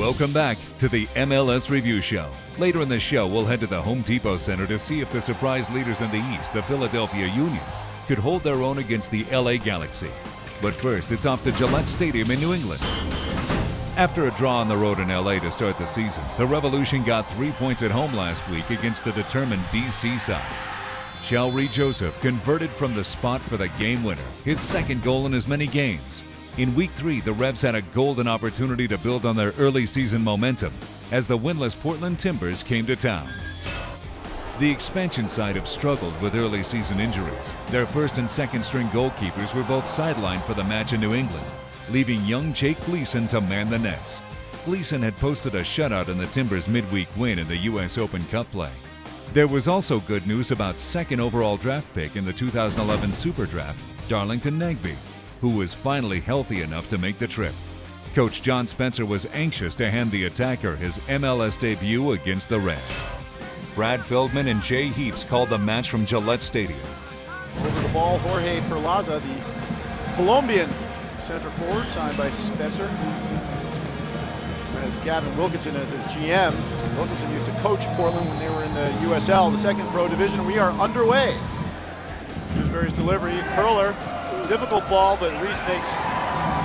Welcome back to the MLS Review Show. Later in the show, we'll head to the Home Depot Center to see if the surprise leaders in the East, the Philadelphia Union, could hold their own against the LA Galaxy. But first, it's off to Gillette Stadium in New England. After a draw on the road in LA to start the season, the Revolution got 3 points at home last week against a determined DC side. Shalrie Joseph converted from the spot for the game winner, his second goal in as many games. In Week 3, the Revs had a golden opportunity to build on their early season momentum as the winless Portland Timbers came to town. The expansion side have struggled with early season injuries. Their first and second string goalkeepers were both sidelined for the match in New England, leaving young Jake Gleason to man the nets. Gleason had posted a shutout in the Timbers' midweek win in the U.S. Open Cup play. There was also good news about second overall draft pick in the 2011 Super Draft, Darlington Nagbe, who was finally healthy enough to make the trip. Coach John Spencer was anxious to hand the attacker his MLS debut against the Revs. Brad Feldman and Jay Heaps called the match from Gillette Stadium. Over the ball, Jorge Perlaza, the Colombian center forward, signed by Spencer. As Gavin Wilkinson as his GM. Wilkinson used to coach Portland when they were in the USL, the second pro division. We are underway. Dewsbury's delivery, curler, difficult ball, but Reese makes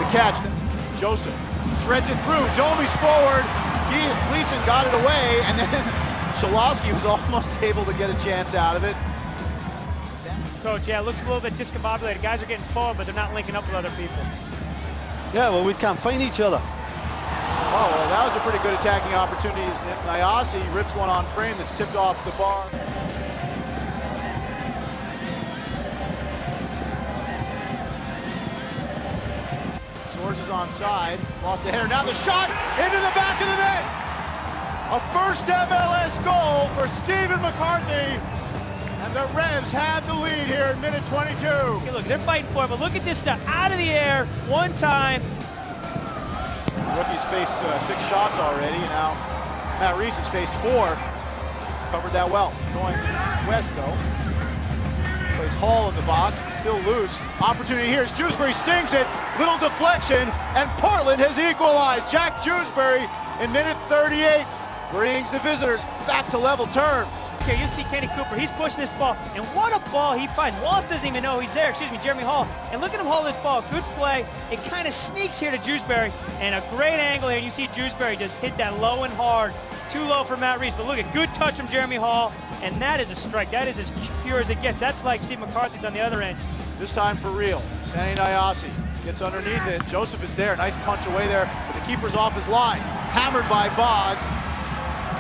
the catch. Joseph threads it through, Domi's forward, Gleason got it away, and then Schalowski was almost able to get a chance out of it. Coach, yeah, it looks a little bit discombobulated. Guys are getting forward, but they're not linking up with other people. Yeah, well, we can't find each other. Oh, well, that was a pretty good attacking opportunity. Nyasi rips one on frame that's tipped off the bar. George is onside, lost the header. Now the shot into the back of the net. A first MLS goal for Stephen McCarthy. And the Revs have the lead here in minute 22. Okay, look, they're fighting for it, but look at this stuff. Out of the air, one time. Rookie's faced 6 shots already. Now Matt Reese has faced 4. Covered that well. Going west though. Plays Hall in the box. Still loose. Opportunity here as Dewsbury stings it. Little deflection, and Portland has equalized. Jack Dewsbury in minute 38 brings the visitors back to level terms. Okay, you see Kenny Cooper, he's pushing this ball, and what a ball he finds. Wallace doesn't even know he's there, Jeremy Hall. And look at him hold this ball, good play. It kind of sneaks here to Dewsbury, and a great angle here. You see Dewsbury just hit that low and hard. Too low for Matt Reese, but look at good touch from Jeremy Hall, and that is a strike. That is as pure as it gets. That's like Steve McCarthy's on the other end. This time for real. Sandy Nyasi gets underneath it. Joseph is there, nice punch away there, but the keeper's off his line. Hammered by Boggs.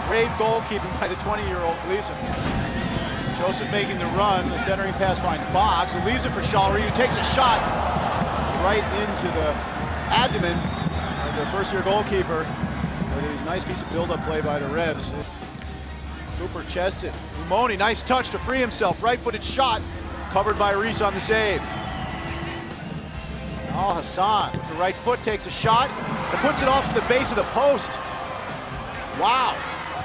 Brave goalkeeping by the 20-year-old Gleason. Joseph making the run, the centering pass finds Boggs, who leaves it for Shalrie, who takes a shot right into the abdomen of their first-year goalkeeper. But it was a nice piece of build-up play by the Revs. Cooper chests it. Umoni, nice touch to free himself. Right-footed shot, covered by Reese on the save. Al Hassan with the right foot takes a shot and puts it off to the base of the post. Wow.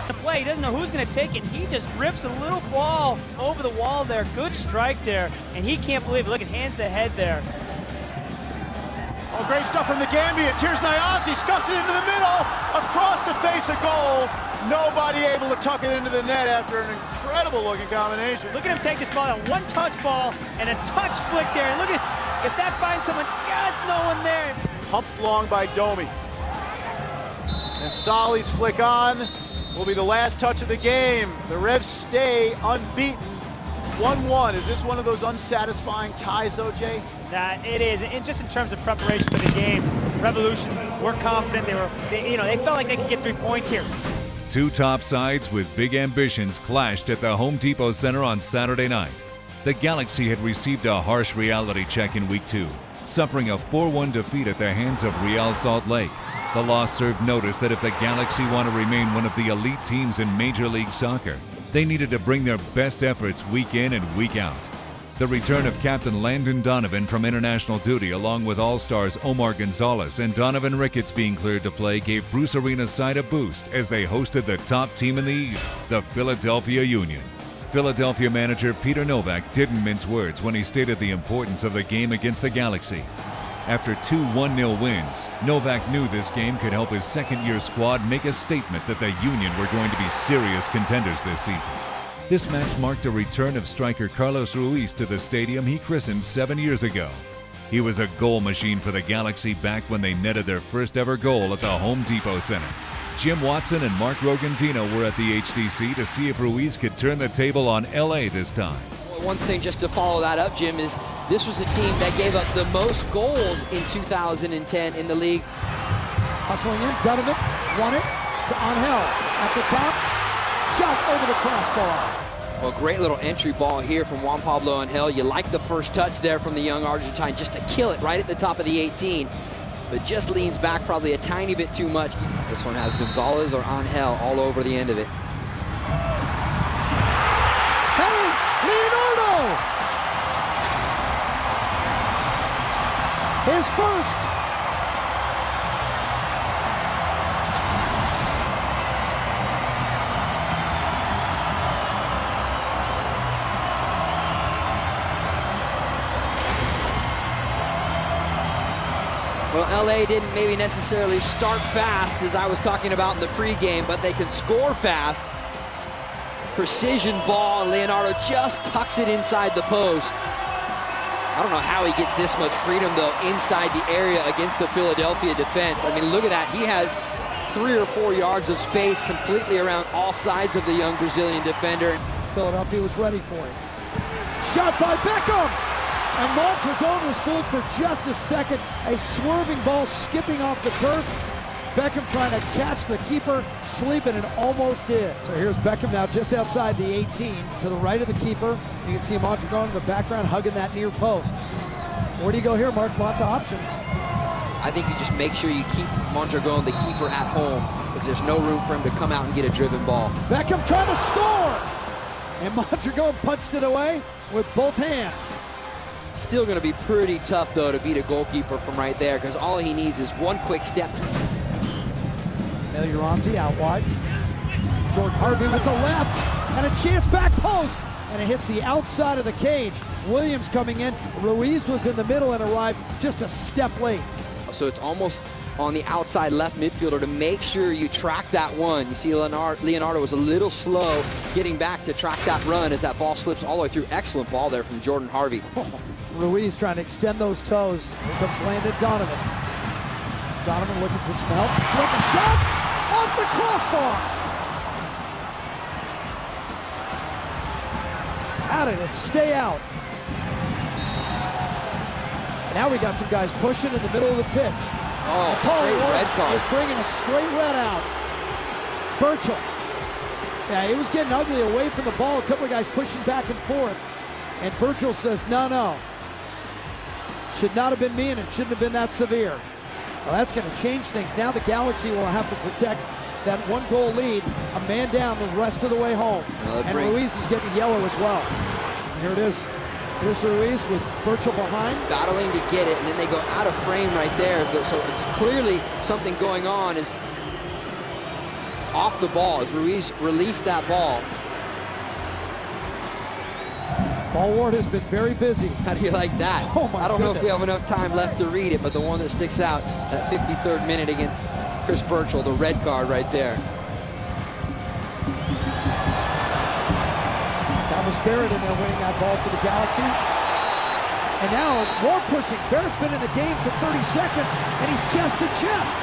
The play, he doesn't know who's going to take it. He just rips a little ball over the wall there. Good strike there, and he can't believe it. Look at hands to head there. Oh, great stuff from the Gambians. Here's Nyasi, scuffs it into the middle, across the face of goal. Nobody able to tuck it into the net after an incredible looking combination. Look at him take this ball, a one-touch ball, and a touch flick there. And look at this, if that finds someone, there's no one there. Pumped long by Domi. And Solly's flick on will be the last touch of the game. The Revs stay unbeaten. 1-1. Is this one of those unsatisfying ties, though, Jay? That it is, and just in terms of preparation for the game, Revolution were confident. They felt like they could get 3 points here. Two top sides with big ambitions clashed at the Home Depot Center on Saturday night. The Galaxy had received a harsh reality check in Week 2, suffering a 4-1 defeat at the hands of Real Salt Lake. The loss served notice that if the Galaxy want to remain one of the elite teams in Major League Soccer, they needed to bring their best efforts week in and week out. The return of Captain Landon Donovan from international duty, along with All-Stars Omar Gonzalez and Donovan Ricketts being cleared to play, gave Bruce Arena's side a boost as they hosted the top team in the East, the Philadelphia Union. Philadelphia manager Peter Novak didn't mince words when he stated the importance of the game against the Galaxy. After two 1-0 wins, Novak knew this game could help his second-year squad make a statement that the Union were going to be serious contenders this season. This match marked a return of striker Carlos Ruiz to the stadium he christened 7 years ago. He was a goal machine for the Galaxy back when they netted their first ever goal at the Home Depot Center. Jim Watson and Mark Rogantino were at the HDC to see if Ruiz could turn the table on LA this time. One thing just to follow that up, Jim, is this was a team that gave up the most goals in 2010 in the league. Hustling in, Donovan won it to Angel at the top, shot over the crossbar. Well, great little entry ball here from Juan Pablo Angel. You like the first touch there from the young Argentine, just to kill it right at the top of the 18, but just leans back probably a tiny bit too much. This one has Gonzalez or Angel all over the end of it. Leonardo! His first. Well, LA didn't maybe necessarily start fast, as I was talking about in the pregame, but they can score fast. Precision ball, and Leonardo just tucks it inside the post. I don't know how he gets this much freedom, though, inside the area against the Philadelphia defense. I mean, look at that. He has 3 or 4 yards of space completely around all sides of the young Brazilian defender. Philadelphia was ready for it. Shot by Beckham! And Mondragon was fooled for just a second. A swerving ball skipping off the turf. Beckham trying to catch the keeper, sleeping, and almost did. So here's Beckham now just outside the 18, to the right of the keeper. You can see Mondragon in the background hugging that near post. Where do you go here, Mark? Lots of options. I think you just make sure you keep Mondragon, the keeper, at home, because there's no room for him to come out and get a driven ball. Beckham trying to score! And Mondragon punched it away with both hands. Still going to be pretty tough, though, to beat a goalkeeper from right there, because all he needs is one quick step. Meliorance out wide. Jordan Harvey with the left, and a chance back post, and it hits the outside of the cage. Williams coming in. Ruiz was in the middle and arrived just a step late. So it's almost on the outside left midfielder to make sure you track that one. You see Leonardo was a little slow getting back to track that run as that ball slips all the way through. Excellent ball there from Jordan Harvey. Ruiz trying to extend those toes. Here comes Landon Donovan. Donovan looking for some help. Flick a shot off the crossbar. At it and stay out. Now we got some guys pushing in the middle of the pitch. Oh, straight red card. Is bringing a straight red out. Burchell. Yeah, it was getting ugly away from the ball. A couple of guys pushing back and forth. And Burchell says, no. Should not have been me, and it shouldn't have been that severe. Well, that's going to change things. Now the Galaxy will have to protect that 1-goal lead, a man down the rest of the way home. And Ruiz is getting yellow as well. And here it is. Here's Ruiz with Burchell behind. Battling to get it, and then they go out of frame right there. So it's clearly something going on is off the ball as Ruiz released that ball. Ball Ward has been very busy. How do you like that? Oh my I don't know if we goodness. have enough time left to read it, but the one that sticks out, that 53rd minute against Chris Burchell, the red card right there. That was Barrett in there winning that ball for the Galaxy. And now Ward pushing. Barrett's been in the game for 30 seconds, and he's chest to chest.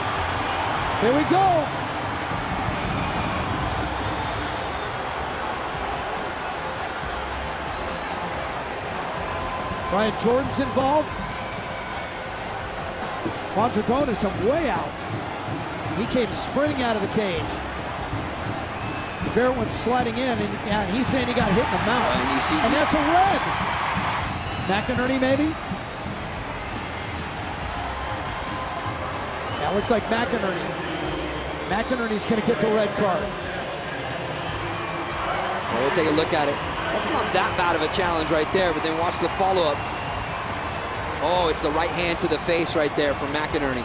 Here we go. Brian Jordan's involved. Mondragon has come way out. He came sprinting out of the cage. Barrett went sliding in, and he's saying he got hit in the mouth. And that's a red. McInerney, maybe? Yeah, looks like McInerney. McInerney's going to get the red card. Well, we'll take a look at it. That's not that bad of a challenge right there, but then watch the follow-up. Oh, it's the right hand to the face right there from McInerney.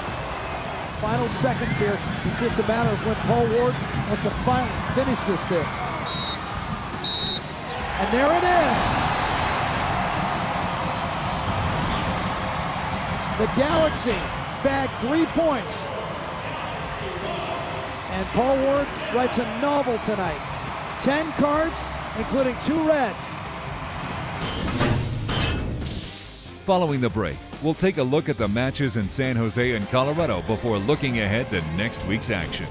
Final seconds here. It's just a matter of when Paul Ward wants to finally finish this thing. And there it is. The Galaxy bagged 3 points. And Paul Ward writes a novel tonight. 10 cards, including 2 reds. Following the break, we'll take a look at the matches in San Jose and Colorado before looking ahead to next week's action.